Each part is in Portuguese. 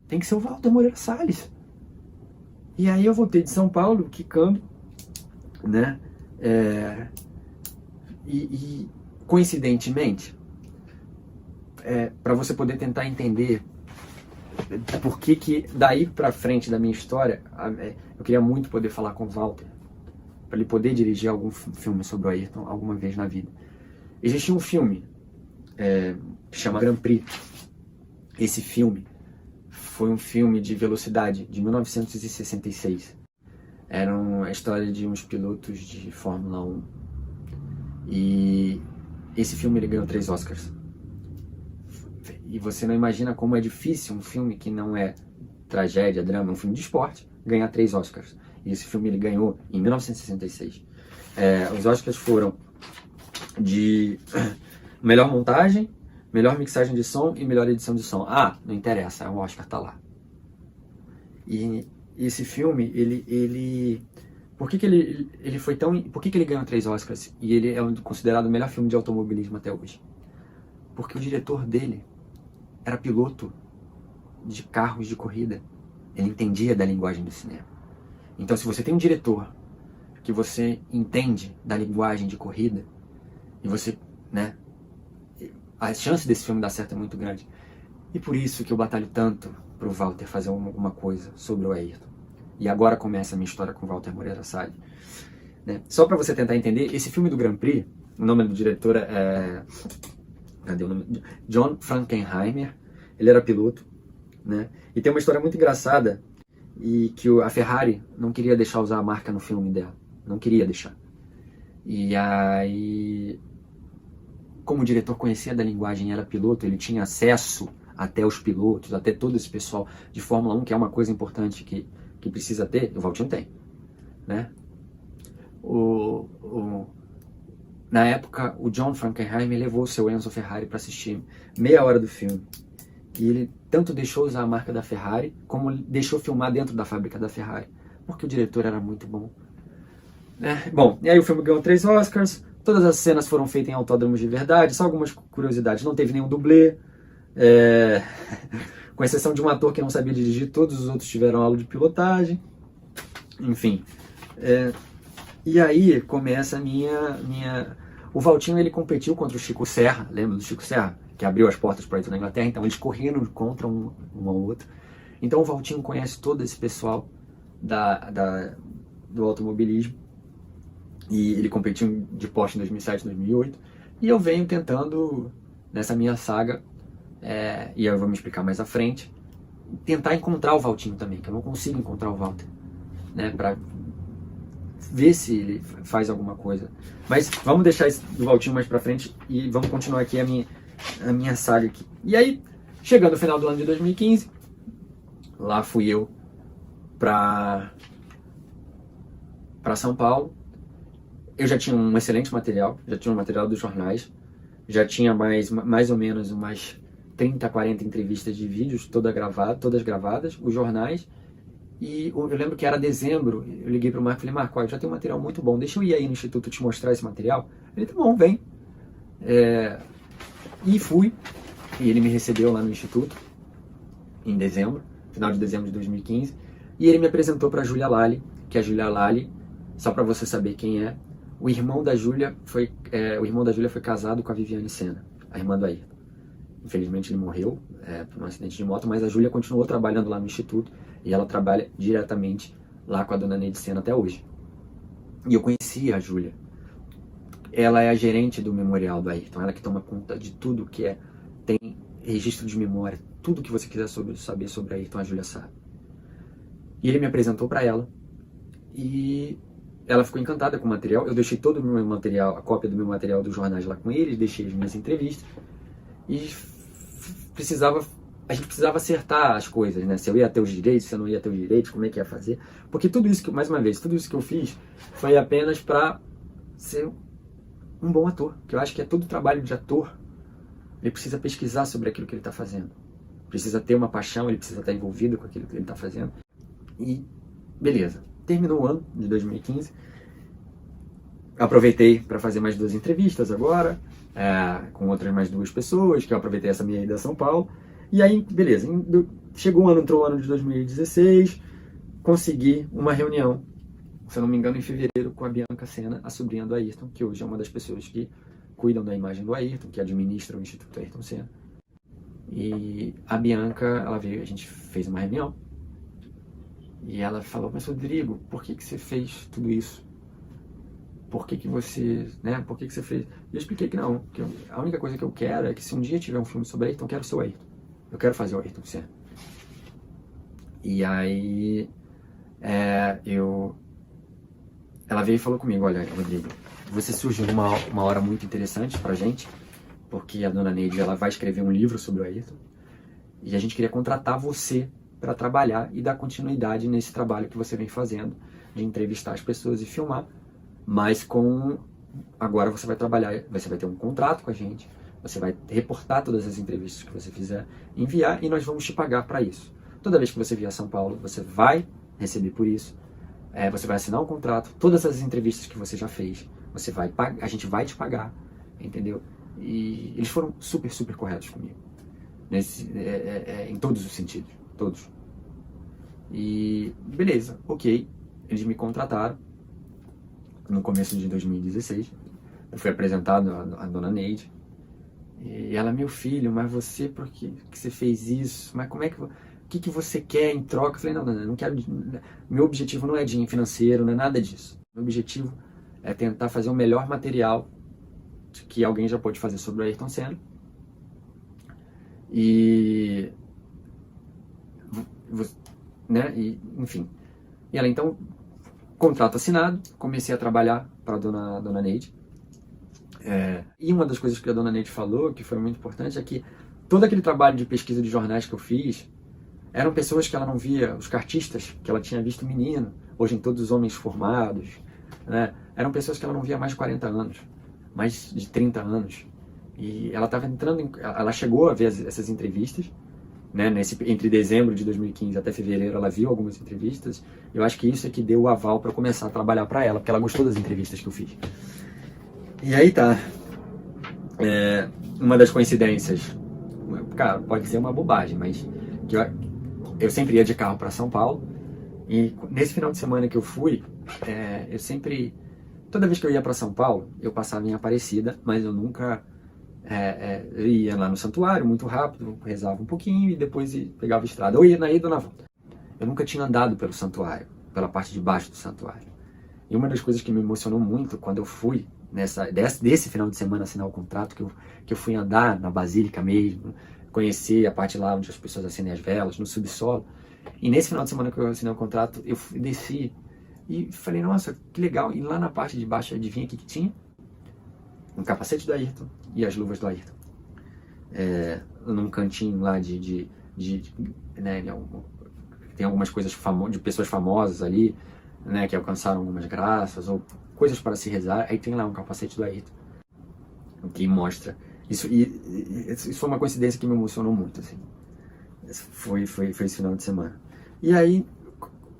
tem que ser o Walter Moreira Salles. E aí eu voltei de São Paulo, quicando, né? E coincidentemente, para você poder tentar entender por que daí pra frente da minha história, eu queria muito poder falar com o Walter, para ele poder dirigir algum filme sobre o Ayrton alguma vez na vida. Existia um filme que chama Grand Prix. Esse filme foi um filme de velocidade de 1966. Era a história de uns pilotos de Fórmula 1. E esse filme ele ganhou 3 Oscars. E você não imagina como é difícil um filme que não é tragédia, drama, um filme de esporte, ganhar 3 Oscars. E esse filme ele ganhou em 1966. Os Oscars foram de melhor montagem, melhor mixagem de som e melhor edição de som. Ah, não interessa, o Oscar tá lá. E esse filme, por que ele foi tão... Por que ele ganhou 3 Oscars e ele é considerado o melhor filme de automobilismo até hoje? Porque o diretor dele era piloto de carros de corrida. Ele entendia da linguagem do cinema. Então, se você tem um diretor que você entende da linguagem de corrida, e você, né, a chance desse filme dar certo é muito grande. E por isso que eu batalho tanto pro Walter fazer alguma coisa sobre o Ayrton. E agora começa a minha história com o Walter Moreira Salles. Né? Só para você tentar entender, esse filme do Grand Prix, o nome do diretor cadê o nome? John Frankenheimer. Ele era piloto, né? E tem uma história muito engraçada, e que a Ferrari não queria deixar usar a marca no filme dela. Não queria deixar. E aí, como o diretor conhecia da linguagem e era piloto, ele tinha acesso até os pilotos, até todo esse pessoal de Fórmula 1, que é uma coisa importante que precisa ter, o Valtinho tem, né? Na época, o John Frankenheimer levou o seu Enzo Ferrari para assistir meia hora do filme. E ele tanto deixou usar a marca da Ferrari, como deixou filmar dentro da fábrica da Ferrari, porque o diretor era muito bom. Bom, e aí o filme ganhou 3 Oscars, todas as cenas foram feitas em autódromos de verdade, só algumas curiosidades, não teve nenhum dublê, com exceção de um ator que não sabia dirigir, todos os outros tiveram aula de pilotagem, enfim. E aí começa a minha... O Valtinho, ele competiu contra o Chico Serra, lembra do Chico Serra? Que abriu as portas para ir na Inglaterra, então eles correram contra um ao outro. Então o Valtinho conhece todo esse pessoal do automobilismo, e ele competiu de Porsche em 2007, 2008, e eu venho tentando, nessa minha saga, e eu vou me explicar mais à frente, tentar encontrar o Valtinho também, que eu não consigo encontrar o Walter, né, para ver se ele faz alguma coisa. Mas vamos deixar isso do Valtinho mais pra frente e vamos continuar aqui a minha saga aqui. E aí, chegando no final do ano de 2015, lá fui eu pra São Paulo. Eu já tinha um excelente material, já tinha um material dos jornais, já tinha mais ou menos umas 30, 40 entrevistas de vídeos, todas gravadas, os jornais. E eu lembro que era dezembro, eu liguei pro Marco e falei: Marco, eu já tenho um material muito bom, deixa eu ir aí no Instituto te mostrar esse material. Ele: tá bom, vem. E fui, e ele me recebeu lá no Instituto, em dezembro, final de dezembro de 2015, e ele me apresentou para a Júlia Lally, que a Júlia Lally, só para você saber quem é, o irmão da Júlia foi casado com a Viviane Senna, a irmã do Ayrton. Infelizmente ele morreu por um acidente de moto, mas a Júlia continuou trabalhando lá no Instituto, e ela trabalha diretamente lá com a dona Neide Senna até hoje. E eu conheci a Júlia. Ela é a gerente do memorial do Ayrton, ela que toma conta de tudo que tem registro de memória, tudo que você quiser saber sobre Ayrton, a Júlia sabe. E ele me apresentou para ela, e ela ficou encantada com o material. Eu deixei todo o meu material, a cópia do meu material dos jornais lá com ele, deixei as minhas entrevistas, e a gente precisava acertar as coisas, né? Se eu ia ter os direitos, se eu não ia ter os direitos, como é que ia fazer. Porque tudo isso, mais uma vez, tudo isso que eu fiz foi apenas para ser um bom ator. Que eu acho que é todo o trabalho de ator. Ele precisa pesquisar sobre aquilo que ele está fazendo. Precisa ter uma paixão, ele precisa estar envolvido com aquilo que ele está fazendo. E beleza. Terminou o ano de 2015. Aproveitei para fazer mais 2 entrevistas agora, com outras mais 2 pessoas, que eu aproveitei essa minha ida a São Paulo. E aí, beleza, chegou o ano, entrou o ano de 2016, consegui uma reunião, se eu não me engano, em fevereiro, com a Bianca Sena, a sobrinha do Ayrton, que hoje é uma das pessoas que cuidam da imagem do Ayrton, que administra o Instituto Ayrton Senna. E a Bianca, ela veio, a gente fez uma reunião, e ela falou: mas Rodrigo, por que você fez tudo isso? Por que você, né, por que você fez? E eu expliquei que não, que a única coisa que eu quero é que se um dia tiver um filme sobre Ayrton, eu quero ser o Ayrton. Eu quero fazer o Ayrton Senna. E aí, ela veio e falou comigo: olha, Rodrigo, você surgiu uma hora muito interessante pra gente, porque a dona Neide, ela vai escrever um livro sobre o Ayrton, e a gente queria contratar você para trabalhar e dar continuidade nesse trabalho que você vem fazendo, de entrevistar as pessoas e filmar, mas agora você vai trabalhar, você vai ter um contrato com a gente, você vai reportar todas as entrevistas que você fizer, enviar, e nós vamos te pagar para isso. Toda vez que você vier a São Paulo, você vai receber por isso, você vai assinar um contrato, todas as entrevistas que você já fez, a gente vai te pagar, entendeu? E eles foram super, super corretos comigo, em todos os sentidos, todos. E beleza, ok, eles me contrataram no começo de 2016, eu fui apresentado à dona Neide, e ela: meu filho, mas você, por que você fez isso? Mas como é que... O que você quer em troca? Eu falei: não quero... Meu objetivo não é dinheiro financeiro, não é nada disso. Meu objetivo é tentar fazer o melhor material que alguém já pôde fazer sobre o Ayrton Senna. E... né? E, enfim. E ela, então, contrato assinado, comecei a trabalhar para a dona Neide. E uma das coisas que a dona Neide falou, que foi muito importante, é que todo aquele trabalho de pesquisa de jornais que eu fiz eram pessoas que ela não via, os cartistas que ela tinha visto menino, hoje em todos os homens formados, né? Eram pessoas que ela não via há mais de 40 anos, mais de 30 anos. E ela estava ela chegou a ver essas entrevistas, né? Entre dezembro de 2015 até fevereiro, ela viu algumas entrevistas. Eu acho que isso é que deu o aval para começar a trabalhar para ela, porque ela gostou das entrevistas que eu fiz. E aí tá, uma das coincidências, cara, pode ser uma bobagem, mas que eu sempre ia de carro para São Paulo, e nesse final de semana que eu fui, eu sempre, toda vez que eu ia para São Paulo, eu passava em Aparecida, mas eu nunca, eu ia lá no santuário muito rápido, rezava um pouquinho e depois pegava a estrada, ou ia na ida ou na volta. Eu nunca tinha andado pelo santuário, pela parte de baixo do santuário. E uma das coisas que me emocionou muito quando eu fui, desse final de semana assinar o contrato, que eu fui andar na Basílica mesmo, conhecer a parte lá onde as pessoas acendem as velas, no subsolo. E nesse final de semana que eu assinei o contrato, eu desci e falei: nossa, que legal. E lá na parte de baixo, adivinha o que tinha? Um capacete do Ayrton e as luvas do Ayrton. Num cantinho lá né, tem algumas coisas de pessoas famosas ali, né, que alcançaram algumas graças, ou coisas para se rezar. Aí tem lá um capacete do Ayrton, que mostra isso. E isso foi uma coincidência que me emocionou muito, assim. Foi esse final de semana. E aí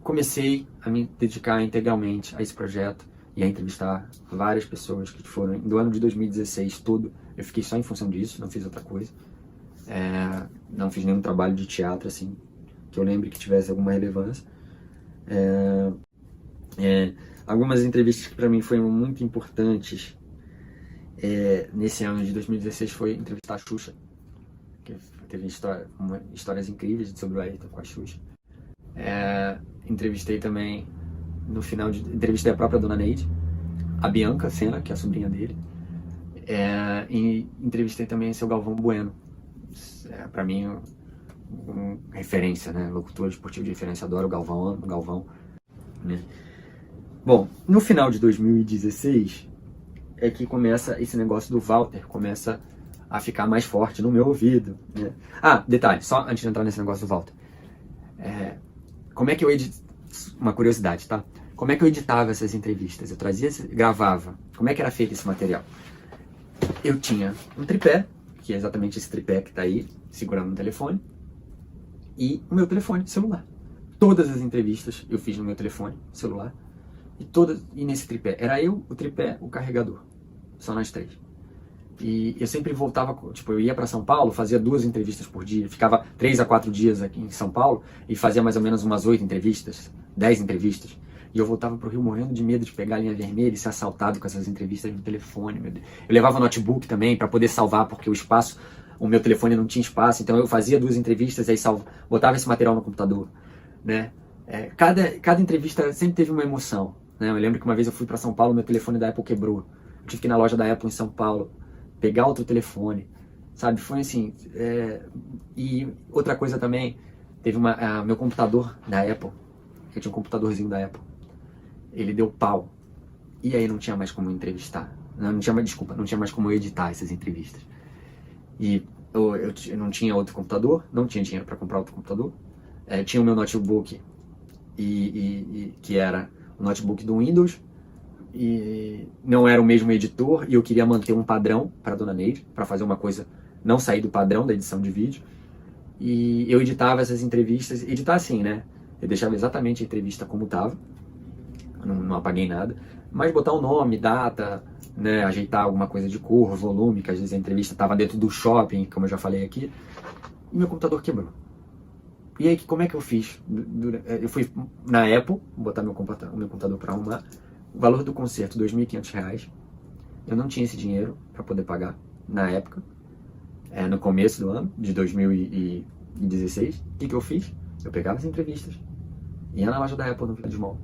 comecei a me dedicar integralmente a esse projeto e a entrevistar várias pessoas que foram, do ano de 2016 todo, eu fiquei só em função disso, não fiz outra coisa. Não fiz nenhum trabalho de teatro, assim, que eu lembre que tivesse alguma relevância. Algumas entrevistas que para mim foram muito importantes nesse ano de 2016 foi entrevistar a Xuxa, que teve histórias incríveis sobre o Ayrton com a Xuxa. Entrevistei também, entrevistei a própria dona Neide, a Bianca Sena, que é a sobrinha dele, e entrevistei também o seu Galvão Bueno, para mim referência, né? Locutor esportivo de referência, adoro o Galvão, né? Bom, no final de 2016 é que começa esse negócio do Walter, começa a ficar mais forte no meu ouvido, né? Detalhe, só antes de entrar nesse negócio do Walter, como é que eu uma curiosidade, tá? Como é que eu editava essas entrevistas? Eu gravava. Como é que era feito esse material? Eu tinha um tripé, que é exatamente esse tripé que tá aí, segurando no telefone, e o meu telefone celular. Todas as entrevistas eu fiz no meu telefone celular, e nesse tripé. Era eu, o tripé, o carregador. Só nós três. E eu sempre voltava, tipo, eu ia para São Paulo, fazia 2 entrevistas por dia, ficava 3 a 4 dias aqui em São Paulo e fazia mais ou menos umas 8 entrevistas, 10 entrevistas. E eu voltava pro Rio morrendo de medo de pegar a linha vermelha e ser assaltado com essas entrevistas no telefone, meu Deus. Eu levava notebook também para poder salvar, porque o meu telefone não tinha espaço, então eu fazia 2 entrevistas e aí botava esse material no computador, né? Cada entrevista sempre teve uma emoção, né? Eu lembro que uma vez eu fui para São Paulo, meu telefone da Apple quebrou. Eu tive que ir na loja da Apple em São Paulo, pegar outro telefone, sabe? Foi assim. E outra coisa também, teve meu computador da Apple, eu tinha um computadorzinho da Apple, ele deu pau. E aí não tinha mais como entrevistar. Não tinha mais como editar essas entrevistas. E eu não tinha outro computador, não tinha dinheiro para comprar outro computador. Tinha o meu notebook, que era o notebook do Windows, e não era o mesmo editor, e eu queria manter um padrão para a dona Neide, para fazer uma coisa, não sair do padrão da edição de vídeo. E eu editava essas entrevistas, editar assim, né? Eu deixava exatamente a entrevista como estava, não apaguei nada, mas botar o nome, data, né? Ajeitar alguma coisa de cor, volume, que às vezes a entrevista estava dentro do shopping, como eu já falei aqui, e meu computador quebrou. E aí, como é que eu fiz? Eu fui na Apple, botar o meu computador para arrumar. O valor do conserto, R$ 2.500. Eu não tinha esse dinheiro para poder pagar na época, no começo do ano, de 2016. O que eu fiz? Eu pegava as entrevistas, ia na loja da Apple no Village Mall,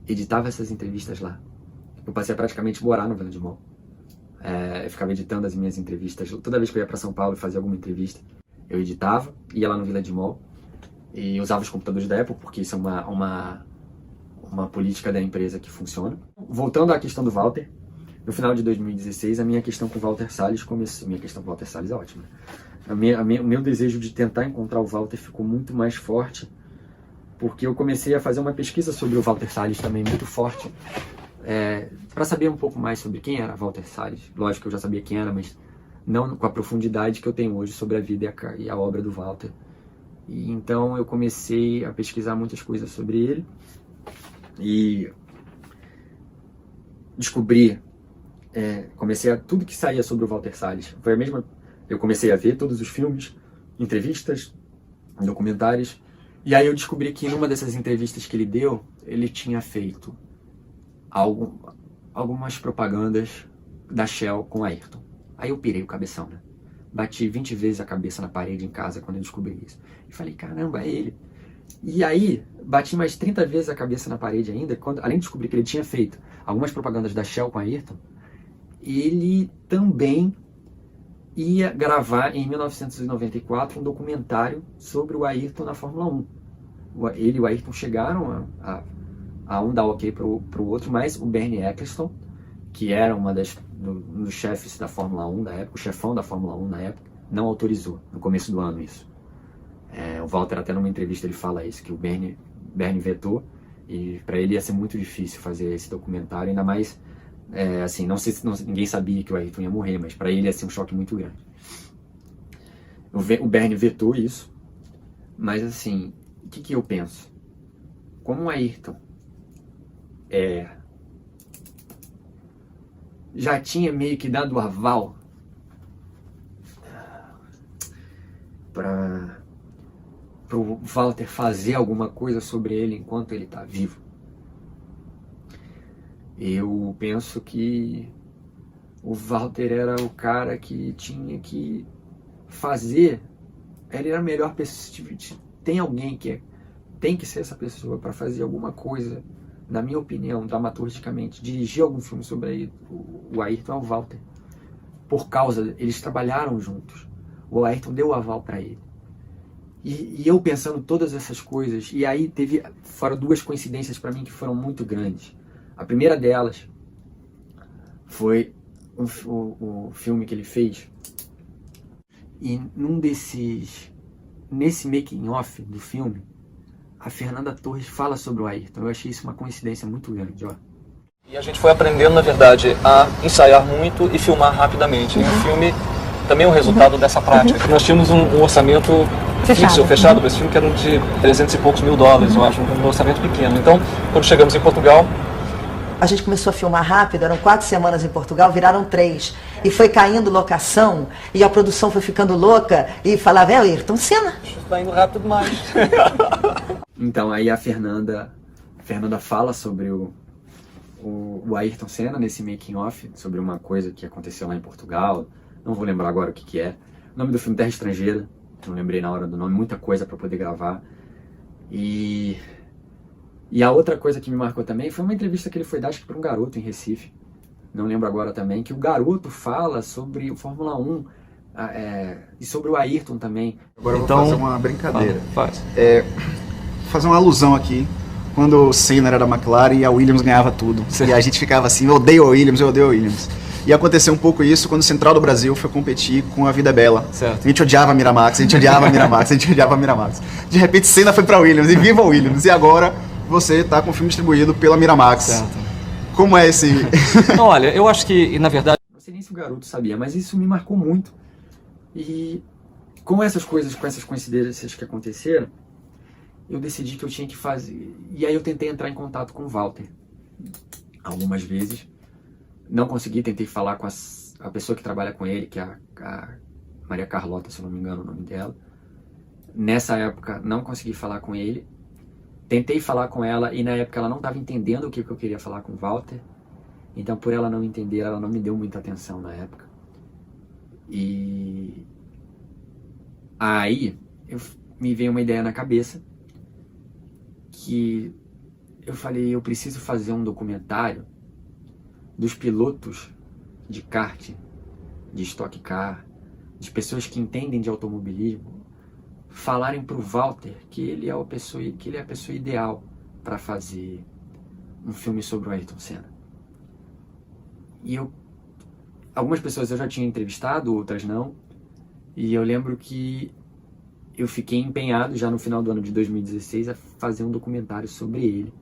editava essas entrevistas lá. Eu passei a praticamente morar no Village Mall. Eu ficava editando as minhas entrevistas. Toda vez que eu ia para São Paulo e fazia alguma entrevista, eu editava, ia lá no Village Mall e usava os computadores da Apple, porque isso é uma política da empresa que funciona. Voltando à questão do Walter, no final de 2016, a minha questão com o Walter Salles começou. Minha questão com o Walter Salles é ótima. O meu desejo de tentar encontrar o Walter ficou muito mais forte, porque eu comecei a fazer uma pesquisa sobre o Walter Salles também muito forte, para saber um pouco mais sobre quem era Walter Salles. Lógico que eu já sabia quem era, mas não com a profundidade que eu tenho hoje sobre a vida e a obra do Walter. E então eu comecei a pesquisar muitas coisas sobre ele e descobri, comecei tudo que saía sobre o Walter Salles. Foi a mesma. Eu comecei a ver todos os filmes, entrevistas, documentários, e aí eu descobri que numa dessas entrevistas que ele deu, ele tinha feito algumas propagandas da Shell com a Ayrton. Aí eu pirei o cabeção, né? Bati 20 vezes a cabeça na parede em casa quando eu descobri isso. E falei, caramba, é ele. E aí, bati mais 30 vezes a cabeça na parede ainda, além de descobrir que ele tinha feito algumas propagandas da Shell com a Ayrton, ele também ia gravar em 1994 um documentário sobre o Ayrton na Fórmula 1. Ele e o Ayrton chegaram a um dar ok para o outro, mas o Bernie Ecclestone, que era um dos chefes da Fórmula 1 da época, o chefão da Fórmula 1 na época, não autorizou, no começo do ano, isso. O Walter, até numa entrevista, ele fala isso, que o Bernie vetou, e para ele ia ser muito difícil fazer esse documentário, ainda mais, assim, ninguém sabia que o Ayrton ia morrer, mas para ele ia ser um choque muito grande. O Bernie vetou isso, mas assim, o que eu penso? Como o Ayrton já tinha meio que dado o aval para o Walter fazer alguma coisa sobre ele enquanto ele está vivo, eu penso que o Walter era o cara que tinha que fazer. Ele era a melhor pessoa. Tem alguém que tem que ser essa pessoa para fazer alguma coisa, na minha opinião, dramaturgicamente, dirigir algum filme sobre o Ayrton é o Walter. Por causa, eles trabalharam juntos. O Ayrton deu o aval para ele. E eu pensando todas essas coisas, e aí foram 2 coincidências para mim que foram muito grandes. A primeira delas foi o filme que ele fez, e nesse making off do filme, a Fernanda Torres fala sobre o Ayrton. Eu achei isso uma coincidência muito grande, ó. E a gente foi aprendendo, na verdade, a ensaiar muito e filmar rapidamente. E o filme também é um resultado dessa prática. Nós tínhamos um orçamento fechado para esse filme, que era de 300 e poucos mil dólares, eu acho, um orçamento pequeno. Então, quando chegamos em Portugal, a gente começou a filmar rápido, eram 4 semanas em Portugal, viraram 3. E foi caindo locação, e a produção foi ficando louca, e falava, é o Ayrton Senna. Está indo rápido demais. Então aí a Fernanda fala sobre o Ayrton Senna nesse making off, sobre uma coisa que aconteceu lá em Portugal, não vou lembrar agora o que é. O nome do filme Terra Estrangeira, não lembrei na hora do nome, muita coisa para poder gravar. E a outra coisa que me marcou também foi uma entrevista que ele foi dar, acho que para um garoto em Recife, não lembro agora também, que o garoto fala sobre o Fórmula 1 e sobre o Ayrton também. Agora eu vou fazer uma brincadeira. Faz. Fazer uma alusão aqui. Quando o Senna era da McLaren e a Williams ganhava tudo. E a gente ficava assim, eu odeio a Williams, eu odeio a Williams. E aconteceu um pouco isso quando o Central do Brasil foi competir com a Vida Bela. Certo. A gente odiava a Miramax, a gente odiava a Miramax, a gente odiava a Miramax. De repente Senna foi pra Williams, e viva a Williams. E agora você tá com o filme distribuído pela Miramax. Certo. Como é esse... Não, olha, eu acho que, na verdade... Não sei nem se o garoto sabia, mas isso me marcou muito. E com essas coisas, com essas coincidências que aconteceram, eu decidi que eu tinha que fazer. E aí eu tentei entrar em contato com o Walter. Algumas vezes. Não consegui, tentei falar com a pessoa que trabalha com ele, que é a Maria Carlota, se eu não me engano o nome dela. Nessa época, não consegui falar com ele. Tentei falar com ela e na época ela não estava entendendo o que eu queria falar com o Walter. Então, por ela não entender, ela não me deu muita atenção na época. E aí, me veio uma ideia na cabeça que eu falei, eu preciso fazer um documentário dos pilotos de kart, de Stock Car, de pessoas que entendem de automobilismo, falarem para o Walter que ele é a pessoa ideal para fazer um filme sobre o Ayrton Senna. E algumas pessoas eu já tinha entrevistado, outras não, e eu lembro que eu fiquei empenhado já no final do ano de 2016 a fazer um documentário sobre ele.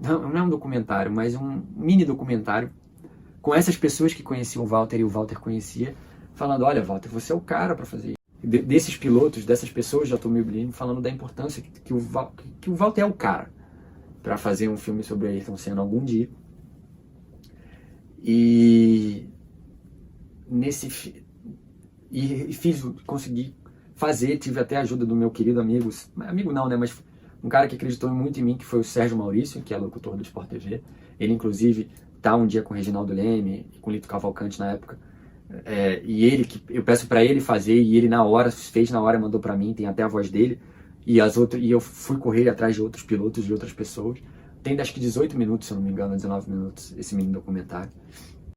Não é um documentário, mas um mini documentário com essas pessoas que conheciam o Walter e o Walter conhecia, falando, olha Walter, você é o cara para fazer isso. Desses pilotos, dessas pessoas de automobilismo, falando da importância que o Walter é o cara para fazer um filme sobre Ayrton Senna algum dia. Consegui fazer, tive até a ajuda do meu querido amigo não, né, mas um cara que acreditou muito em mim, que foi o Sérgio Maurício, que é locutor do Sport TV. Ele, inclusive, tá um dia com o Reginaldo Leme e com o Lito Cavalcante na época. E eu peço para ele fazer, e ele fez na hora e mandou para mim, tem até a voz dele. E eu fui correr atrás de outros pilotos, de outras pessoas. Tem acho que 18 minutos, se eu não me engano, 19 minutos, esse mini documentário.